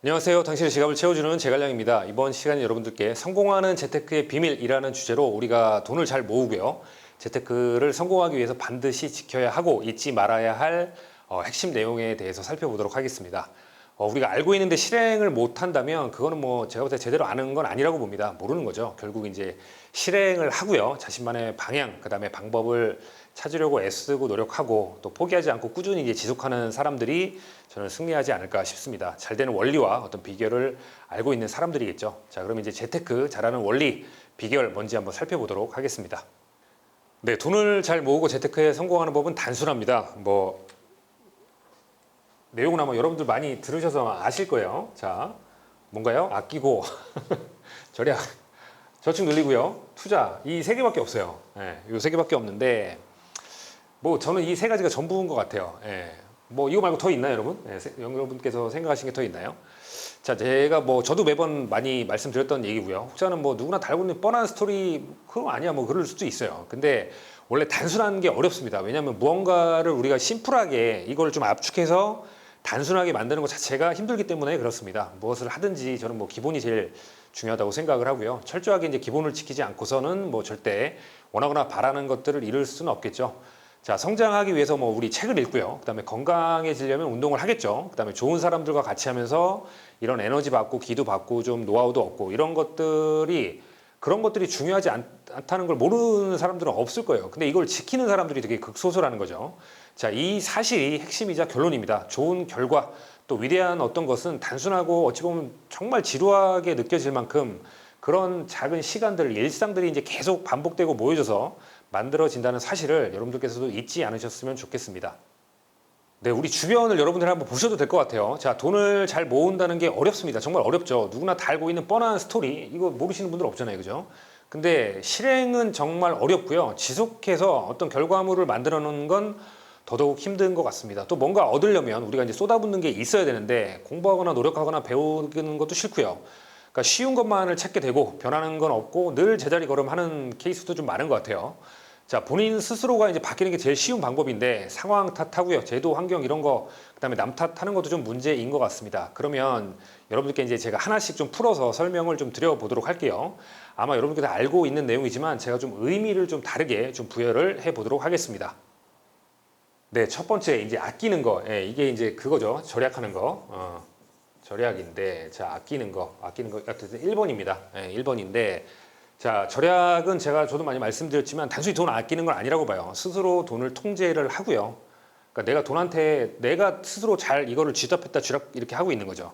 안녕하세요. 당신의 지갑을 채워주는 제갈량입니다. 이번 시간에 여러분들께 성공하는 재테크의 비밀이라는 주제로 우리가 돈을 잘 모으고요. 재테크를 성공하기 위해서 반드시 지켜야 하고 잊지 말아야 할 핵심 내용에 대해서 살펴보도록 하겠습니다. 우리가 알고 있는데 실행을 못 한다면 그거는 뭐 제가 볼 때 제대로 아는 건 아니라고 봅니다. 모르는 거죠. 결국 이제 실행을 하고요. 자신만의 방향, 그다음에 방법을 찾으려고 애쓰고 노력하고 또 포기하지 않고 꾸준히 이제 지속하는 사람들이 저는 승리하지 않을까 싶습니다. 잘 되는 원리와 어떤 비결을 알고 있는 사람들이겠죠. 자, 그럼 이제 재테크 잘하는 원리, 비결 뭔지 한번 살펴보도록 하겠습니다. 네, 돈을 잘 모으고 재테크에 성공하는 법은 단순합니다. 내용은 아마 여러분들 많이 들으셔서 아실 거예요. 자, 뭔가요? 아끼고 절약, 저축 늘리고요. 투자, 이 세 개밖에 없어요. 예, 이 세 개밖에 없는데 저는 이 세 가지가 전부인 것 같아요. 예, 이거 말고 더 있나요, 여러분? 예, 여러분께서 생각하시는 게 더 있나요? 자, 제가 저도 매번 많이 말씀드렸던 얘기고요. 혹자는 누구나 다 알고 있는 뻔한 스토리, 그거 아니야, 그럴 수도 있어요. 근데 원래 단순한 게 어렵습니다. 왜냐하면 무언가를 우리가 심플하게 이걸 좀 압축해서 단순하게 만드는 것 자체가 힘들기 때문에 그렇습니다. 무엇을 하든지 저는 기본이 제일 중요하다고 생각을 하고요. 철저하게 이제 기본을 지키지 않고서는 절대 원하거나 바라는 것들을 이룰 수는 없겠죠. 자, 성장하기 위해서 우리 책을 읽고요. 그다음에 건강해지려면 운동을 하겠죠. 그다음에 좋은 사람들과 같이 하면서 이런 에너지 받고 기도 받고 좀 노하우도 얻고 그런 것들이 중요하지 않다는 걸 모르는 사람들은 없을 거예요. 근데 이걸 지키는 사람들이 되게 극소수라는 거죠. 자, 이 사실이 핵심이자 결론입니다. 좋은 결과, 또 위대한 어떤 것은 단순하고 어찌 보면 정말 지루하게 느껴질 만큼 그런 작은 시간들, 일상들이 이제 계속 반복되고 모여져서 만들어진다는 사실을 여러분들께서도 잊지 않으셨으면 좋겠습니다. 네, 우리 주변을 여러분들 한번 보셔도 될 것 같아요. 자, 돈을 잘 모은다는 게 어렵습니다. 정말 어렵죠. 누구나 다 알고 있는 뻔한 스토리, 이거 모르시는 분들 없잖아요. 그죠? 근데 실행은 정말 어렵고요. 지속해서 어떤 결과물을 만들어 놓는 건 더더욱 힘든 것 같습니다. 또 뭔가 얻으려면 우리가 이제 쏟아붓는 게 있어야 되는데 공부하거나 노력하거나 배우는 것도 싫고요. 그러니까 쉬운 것만을 찾게 되고 변하는 건 없고 늘 제자리 걸음하는 케이스도 좀 많은 것 같아요. 자, 본인 스스로가 이제 바뀌는 게 제일 쉬운 방법인데 상황 탓하고요. 제도, 환경 이런 거, 그다음에 남 탓하는 것도 좀 문제인 것 같습니다. 그러면 여러분들께 이제 제가 하나씩 좀 풀어서 설명을 좀 드려보도록 할게요. 아마 여러분께서 알고 있는 내용이지만 제가 좀 의미를 좀 다르게 좀 부여를 해보도록 하겠습니다. 네, 첫 번째 이제 아끼는 거. 예, 이게 이제 그거죠. 절약하는 거. 절약인데, 자, 아끼는 거 같은 1번입니다. 예, 1번인데, 자, 절약은 저도 많이 말씀드렸지만 단순히 돈 아끼는 건 아니라고 봐요. 스스로 돈을 통제를 하고요. 그러니까 내가 스스로 잘 이거를 쥐잡혔다 쥐락 이렇게 하고 있는 거죠.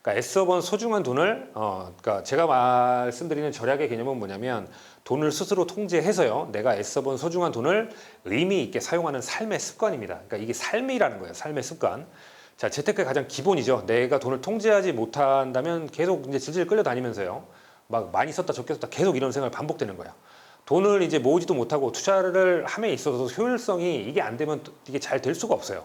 그러니까 애써 번 소중한 돈을 그러니까 제가 말씀드리는 절약의 개념은 뭐냐면 돈을 스스로 통제해서요. 내가 애써 번 소중한 돈을 의미 있게 사용하는 삶의 습관입니다. 그러니까 이게 삶이라는 거예요. 삶의 습관. 자, 재테크의 가장 기본이죠. 내가 돈을 통제하지 못한다면 계속 이제 질질 끌려다니면서요. 많이 썼다 적게 썼다 계속 이런 생활 반복되는 거예요. 돈을 이제 모으지도 못하고 투자를 함에 있어서 효율성이 이게 안 되면 이게 잘 될 수가 없어요.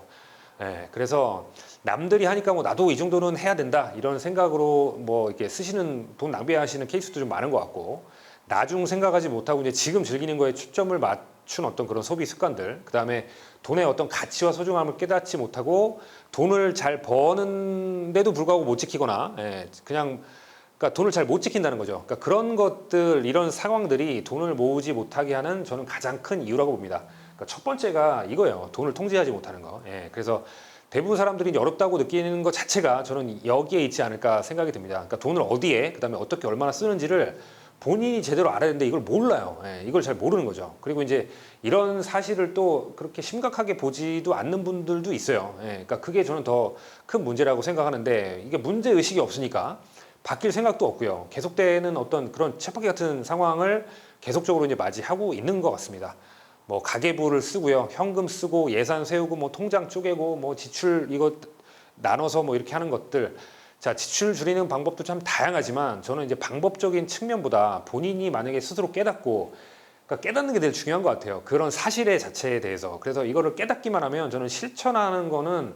예, 그래서 남들이 하니까 나도 이 정도는 해야 된다 이런 생각으로 이렇게 쓰시는 돈 낭비하시는 케이스도 좀 많은 것 같고 나중 생각하지 못하고 이제 지금 즐기는 거에 초점을 맞춘 어떤 그런 소비 습관들, 그 다음에 돈의 어떤 가치와 소중함을 깨닫지 못하고 돈을 잘 버는데도 불구하고 못 지키거나 그러니까 돈을 잘 못 지킨다는 거죠. 그러니까 그런 것들, 이런 상황들이 돈을 모으지 못하게 하는 저는 가장 큰 이유라고 봅니다. 그러니까 첫 번째가 이거예요. 돈을 통제하지 못하는 거. 예, 그래서 대부분 사람들이 이제 어렵다고 느끼는 것 자체가 저는 여기에 있지 않을까 생각이 듭니다. 그러니까 돈을 어디에, 그다음에 어떻게 얼마나 쓰는지를 본인이 제대로 알아야 되는데 이걸 몰라요. 예, 이걸 잘 모르는 거죠. 그리고 이제 이런 사실을 또 그렇게 심각하게 보지도 않는 분들도 있어요. 예, 그러니까 그게 저는 더 큰 문제라고 생각하는데 이게 문제 의식이 없으니까 바뀔 생각도 없고요. 계속되는 어떤 그런 쳇바퀴 같은 상황을 계속적으로 이제 맞이하고 있는 것 같습니다. 가계부를 쓰고요. 현금 쓰고 예산 세우고 통장 쪼개고 지출 이거 나눠서 이렇게 하는 것들. 자, 지출 줄이는 방법도 참 다양하지만 저는 이제 방법적인 측면보다 본인이 만약에 스스로 깨닫고 그러니까 깨닫는 게 제일 중요한 것 같아요. 그런 사실의 자체에 대해서. 그래서 이거를 깨닫기만 하면 저는 실천하는 거는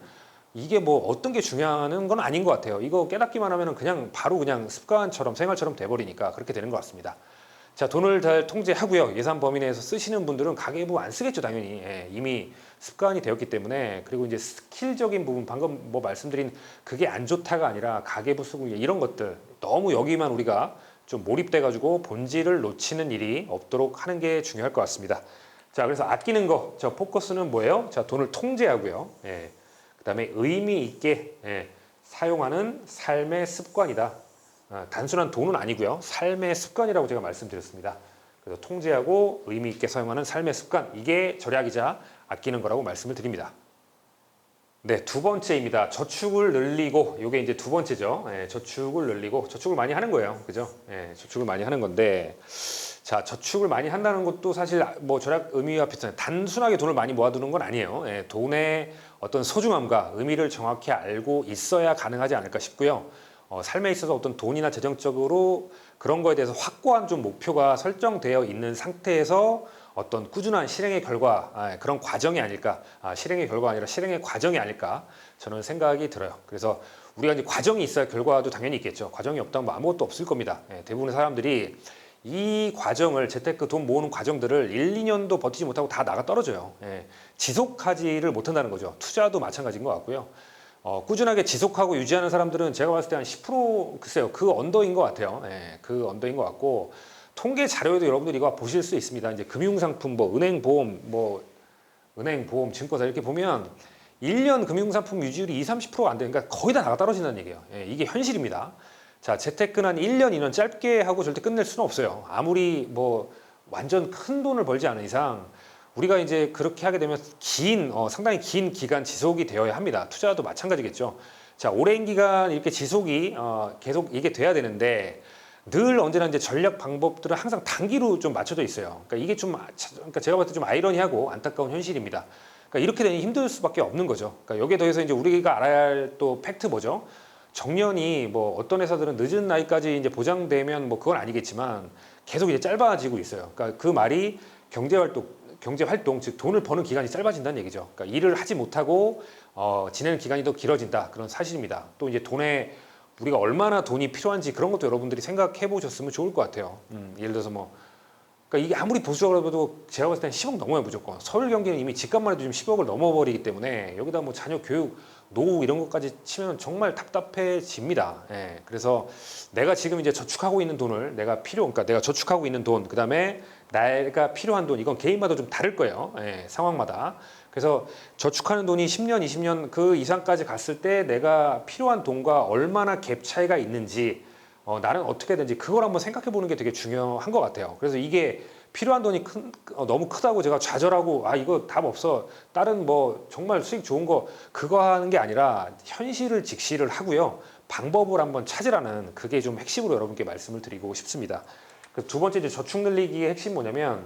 이게 어떤 게 중요한 건 아닌 것 같아요. 이거 깨닫기만 하면 바로 습관처럼 생활처럼 돼버리니까 그렇게 되는 것 같습니다. 자, 돈을 잘 통제하고요. 예산 범위 내에서 쓰시는 분들은 가계부 안 쓰겠죠, 당연히. 예, 이미 습관이 되었기 때문에, 그리고 이제 스킬적인 부분, 방금 뭐 말씀드린 그게 안 좋다가 아니라 가계부 쓰고 이런 것들 너무 여기만 우리가 좀 몰입돼 가지고 본질을 놓치는 일이 없도록 하는 게 중요할 것 같습니다. 자, 그래서 아끼는 거, 저 포커스는 뭐예요? 자, 돈을 통제하고요. 예. 그다음에 의미 있게 사용하는 삶의 습관이다. 단순한 돈은 아니고요. 삶의 습관이라고 제가 말씀드렸습니다. 그래서 통제하고 의미 있게 사용하는 삶의 습관, 이게 절약이자 아끼는 거라고 말씀을 드립니다. 네, 두 번째입니다. 저축을 늘리고, 이게 이제 두 번째죠. 저축을 늘리고, 저축을 많이 하는 거예요. 그죠? 저축을 많이 하는 건데, 자, 저축을 많이 한다는 것도 사실 뭐 절약 의미와 비슷해요. 단순하게 돈을 많이 모아두는 건 아니에요. 돈의 어떤 소중함과 의미를 정확히 알고 있어야 가능하지 않을까 싶고요. 삶에 있어서 어떤 돈이나 재정적으로 그런 거에 대해서 확고한 좀 목표가 설정되어 있는 상태에서 어떤 꾸준한 실행의 결과, 그런 과정이 아닐까, 실행의 결과가 아니라 실행의 과정이 아닐까 저는 생각이 들어요. 그래서 우리가 이제 과정이 있어야 결과도 당연히 있겠죠. 과정이 없다면 뭐 아무것도 없을 겁니다. 대부분의 사람들이 이 과정을, 재테크 돈 모으는 과정들을 1, 2년도 버티지 못하고 다 나가 떨어져요. 지속하지를 못한다는 거죠. 투자도 마찬가지인 것 같고요. 꾸준하게 지속하고 유지하는 사람들은 제가 봤을 때 한 10% 글쎄요, 그 언더인 것 같아요. 그 언더인 것 같고, 통계 자료에도 여러분들이 이거 보실 수 있습니다. 이제 금융상품, 뭐 은행 보험, 증권사 이렇게 보면 1년 금융상품 유지율이 20-30%가 안 되니까 거의 다 나가 떨어진다는 얘기예요. 이게 현실입니다. 자, 재테크는 한 1년, 2년 짧게 하고 절대 끝낼 수는 없어요. 아무리 뭐 완전 큰 돈을 벌지 않은 이상 우리가 이제 그렇게 하게 되면 상당히 긴 기간 지속이 되어야 합니다. 투자도 마찬가지겠죠. 자, 오랜 기간 이렇게 지속이 계속 이게 돼야 되는데, 늘 언제나 이제 전략 방법들은 항상 단기로 좀 맞춰져 있어요. 그러니까 이게 그러니까 제가 봤을 때 좀 아이러니하고 안타까운 현실입니다. 그러니까 이렇게 되니 힘들 수밖에 없는 거죠. 그러니까 여기에 더해서 이제 우리가 알아야 할 또 팩트 뭐죠? 정년이 뭐 어떤 회사들은 늦은 나이까지 이제 보장되면 뭐 그건 아니겠지만 계속 이제 짧아지고 있어요. 그러니까 그 말이 경제 활동, 즉 돈을 버는 기간이 짧아진다는 얘기죠. 그러니까 일을 하지 못하고 지내는 기간이 더 길어진다, 그런 사실입니다. 또 이제 우리가 얼마나 돈이 필요한지 그런 것도 여러분들이 생각해 보셨으면 좋을 것 같아요. 예를 들어서 그러니까 이게 아무리 보수적으로 해도 제가 봤을 땐 10억 넘어요, 무조건. 서울 경기는 이미 집값만 해도 지금 10억을 넘어버리기 때문에 여기다 뭐 자녀 교육, 노후 이런 것까지 치면 정말 답답해집니다. 그래서 내가 지금 이제 저축하고 있는 돈을 그러니까 내가 저축하고 있는 돈, 그 다음에 내가 필요한 돈, 이건 개인마다 좀 다를 거예요. 상황마다. 그래서 저축하는 돈이 10년, 20년 그 이상까지 갔을 때 내가 필요한 돈과 얼마나 갭 차이가 있는지, 나는 어떻게 되는지 그걸 한번 생각해 보는 게 되게 중요한 것 같아요. 그래서 이게 필요한 돈이 너무 크다고 제가 좌절하고 이거 답 없어, 다른 뭐 정말 수익 좋은 거 그거 하는 게 아니라 현실을 직시를 하고요, 방법을 한번 찾으라는, 그게 좀 핵심으로 여러분께 말씀을 드리고 싶습니다. 두 번째, 이제 저축 늘리기의 핵심 뭐냐면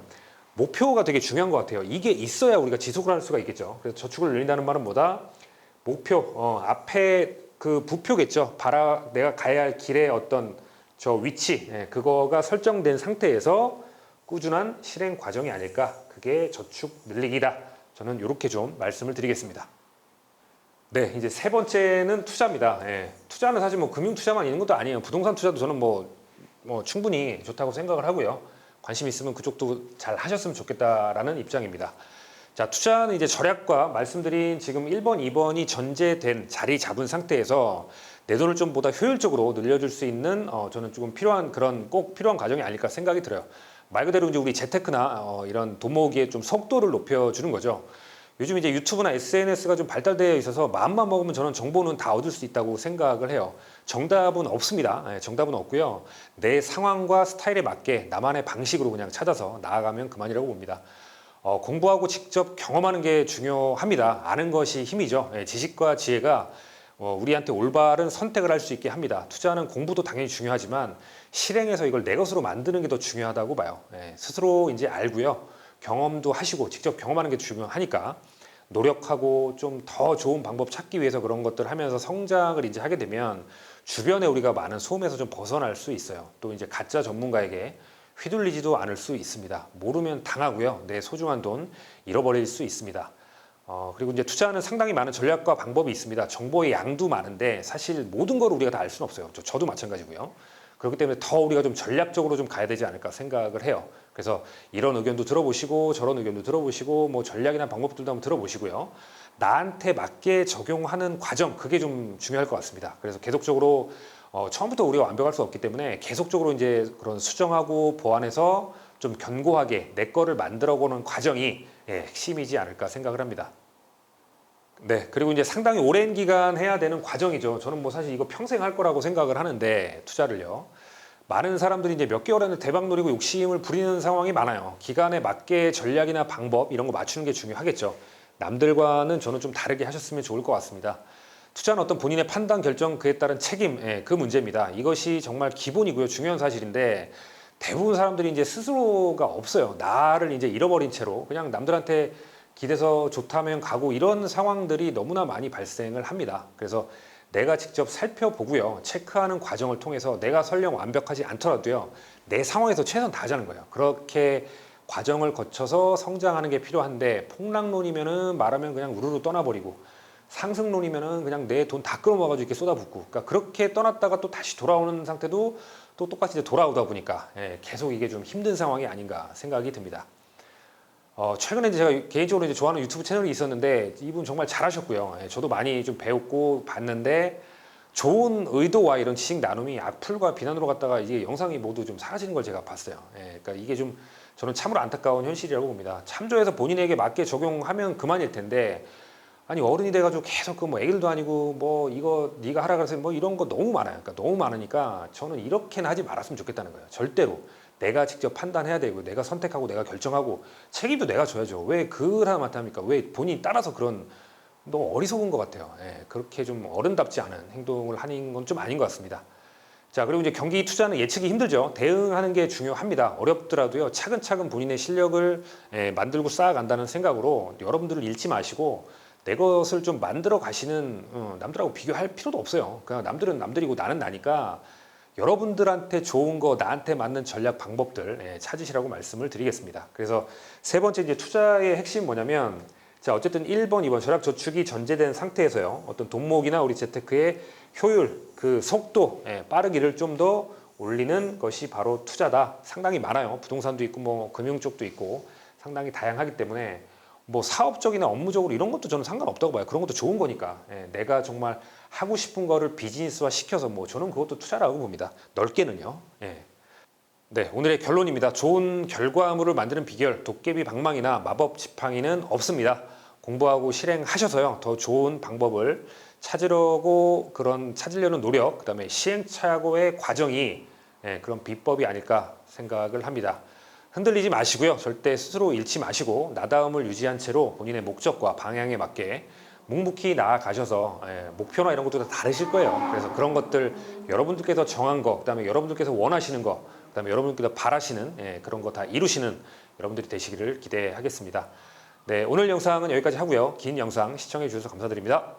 목표가 되게 중요한 것 같아요. 이게 있어야 우리가 지속을 할 수가 있겠죠. 그래서 저축을 늘린다는 말은 뭐다? 목표, 앞에 그 부표겠죠. 내가 가야 할 길의 어떤 저 위치, 그거가 설정된 상태에서 꾸준한 실행 과정이 아닐까. 그게 저축 늘리기다. 저는 이렇게 좀 말씀을 드리겠습니다. 네, 이제 세 번째는 투자입니다. 투자는 사실 뭐 금융 투자만 있는 것도 아니에요. 부동산 투자도 저는 뭐 충분히 좋다고 생각을 하고요. 관심 있으면 그쪽도 잘 하셨으면 좋겠다라는 입장입니다. 자, 투자는 이제 절약과 말씀드린 지금 1번, 2번이 전제된, 자리 잡은 상태에서 내 돈을 좀 보다 효율적으로 늘려줄 수 있는 저는 조금 꼭 필요한 과정이 아닐까 생각이 들어요. 말 그대로 이제 우리 재테크나 이런 돈 모으기에 좀 속도를 높여주는 거죠. 요즘 이제 유튜브나 SNS가 좀 발달되어 있어서 마음만 먹으면 저는 정보는 다 얻을 수 있다고 생각을 해요. 정답은 없습니다. 정답은 없고요. 내 상황과 스타일에 맞게 나만의 방식으로 그냥 찾아서 나아가면 그만이라고 봅니다. 공부하고 직접 경험하는 게 중요합니다. 아는 것이 힘이죠. 지식과 지혜가 우리한테 올바른 선택을 할 수 있게 합니다. 투자는 공부도 당연히 중요하지만 실행해서 이걸 내 것으로 만드는 게 더 중요하다고 봐요. 스스로 이제 알고요. 경험도 하시고 직접 경험하는 게 중요하니까 노력하고 좀 더 좋은 방법 찾기 위해서 그런 것들을 하면서 성장을 이제 하게 되면 주변에 우리가 많은 소음에서 좀 벗어날 수 있어요. 또 이제 가짜 전문가에게 휘둘리지도 않을 수 있습니다. 모르면 당하고요. 내 소중한 돈 잃어버릴 수 있습니다. 그리고 이제 투자는 상당히 많은 전략과 방법이 있습니다. 정보의 양도 많은데 사실 모든 걸 우리가 다 알 수는 없어요. 저도 마찬가지고요. 그렇기 때문에 더 우리가 좀 전략적으로 좀 가야 되지 않을까 생각을 해요. 그래서 이런 의견도 들어보시고 저런 의견도 들어보시고 뭐 전략이나 방법들도 한번 들어보시고요. 나한테 맞게 적용하는 과정, 그게 좀 중요할 것 같습니다. 그래서 계속적으로 처음부터 우리가 완벽할 수 없기 때문에 계속적으로 이제 그런 수정하고 보완해서 좀 견고하게 내 거를 만들어보는 과정이 핵심이지 않을까 생각을 합니다. 네, 그리고 이제 상당히 오랜 기간 해야 되는 과정이죠. 저는 뭐 사실 이거 평생 할 거라고 생각을 하는데, 투자를요. 많은 사람들이 이제 몇 개월 안에 대박 노리고 욕심을 부리는 상황이 많아요. 기간에 맞게 전략이나 방법 이런 거 맞추는 게 중요하겠죠. 남들과는 저는 좀 다르게 하셨으면 좋을 것 같습니다. 투자는 어떤 본인의 판단, 결정, 그에 따른 책임, 그 문제입니다. 이것이 정말 기본이고요. 중요한 사실인데 대부분 사람들이 이제 스스로가 없어요. 나를 이제 잃어버린 채로 그냥 남들한테 기대서 좋다면 가고 이런 상황들이 너무나 많이 발생을 합니다. 그래서 내가 직접 살펴보고요. 체크하는 과정을 통해서 내가 설령 완벽하지 않더라도요. 내 상황에서 최선 다하자는 거예요. 그렇게 과정을 거쳐서 성장하는 게 필요한데 폭락론이면은 말하면 그냥 우르르 떠나버리고 상승론이면은 그냥 내 돈 다 끌어모아가지고 이렇게 쏟아붓고 그러니까 그렇게 떠났다가 또 다시 돌아오는 상태도 또 똑같이 이제 돌아오다 보니까 계속 이게 좀 힘든 상황이 아닌가 생각이 듭니다. 최근에 이제 제가 개인적으로 이제 좋아하는 유튜브 채널이 있었는데 이분 정말 잘하셨고요. 저도 많이 좀 배웠고 봤는데 좋은 의도와 이런 지식 나눔이 악플과 비난으로 갔다가 이게 영상이 모두 좀 사라지는 걸 제가 봤어요. 그러니까 이게 좀 저는 참으로 안타까운 현실이라고 봅니다. 참조해서 본인에게 맞게 적용하면 그만일 텐데 아니 어른이 돼가지고 계속 그 뭐 애들도 아니고 뭐 이거 네가 하라 그래서 뭐 이런 거 너무 많아요. 그러니까 너무 많으니까 저는 이렇게는 하지 말았으면 좋겠다는 거예요. 절대로. 내가 직접 판단해야 되고 내가 선택하고 내가 결정하고 책임도 내가 져야죠. 왜 그 사람한테 합니까? 왜 본인이 따라서 그런 너무 어리석은 것 같아요. 그렇게 좀 어른답지 않은 행동을 하는 건 좀 아닌 것 같습니다. 자, 그리고 이제 경기 투자는 예측이 힘들죠. 대응하는 게 중요합니다. 어렵더라도요. 차근차근 본인의 실력을 만들고 쌓아간다는 생각으로 여러분들을 잃지 마시고 내 것을 좀 만들어 가시는 남들하고 비교할 필요도 없어요. 그냥 남들은 남들이고 나는 나니까 여러분들한테 좋은 거 나한테 맞는 전략 방법들 찾으시라고 말씀을 드리겠습니다. 그래서 세 번째 이제 투자의 핵심이 뭐냐면 자 어쨌든 1번, 2번 전략 저축이 전제된 상태에서요. 어떤 돈목이나 우리 재테크의 효율, 그 속도, 빠르기를 좀 더 올리는 것이 바로 투자다. 상당히 많아요. 부동산도 있고 뭐 금융 쪽도 있고 상당히 다양하기 때문에 뭐 사업적이나 업무적으로 이런 것도 저는 상관없다고 봐요. 그런 것도 좋은 거니까. 내가 정말 하고 싶은 거를 비즈니스화 시켜서 뭐 저는 그것도 투자라고 봅니다. 넓게는요. 네, 오늘의 결론입니다. 좋은 결과물을 만드는 비결, 도깨비 방망이나 마법 지팡이는 없습니다. 공부하고 실행하셔서요. 더 좋은 방법을 찾으려는 노력, 그다음에 시행착오의 과정이 그런 비법이 아닐까 생각을 합니다. 흔들리지 마시고요. 절대 스스로 잃지 마시고 나다움을 유지한 채로 본인의 목적과 방향에 맞게 묵묵히 나아가셔서 목표나 이런 것도 다 다르실 거예요. 그래서 그런 것들 여러분들께서 정한 거, 그다음에 여러분들께서 원하시는 거, 그다음에 여러분들께서 바라시는 그런 거 다 이루시는 여러분들이 되시기를 기대하겠습니다. 네, 오늘 영상은 여기까지 하고요. 긴 영상 시청해 주셔서 감사드립니다.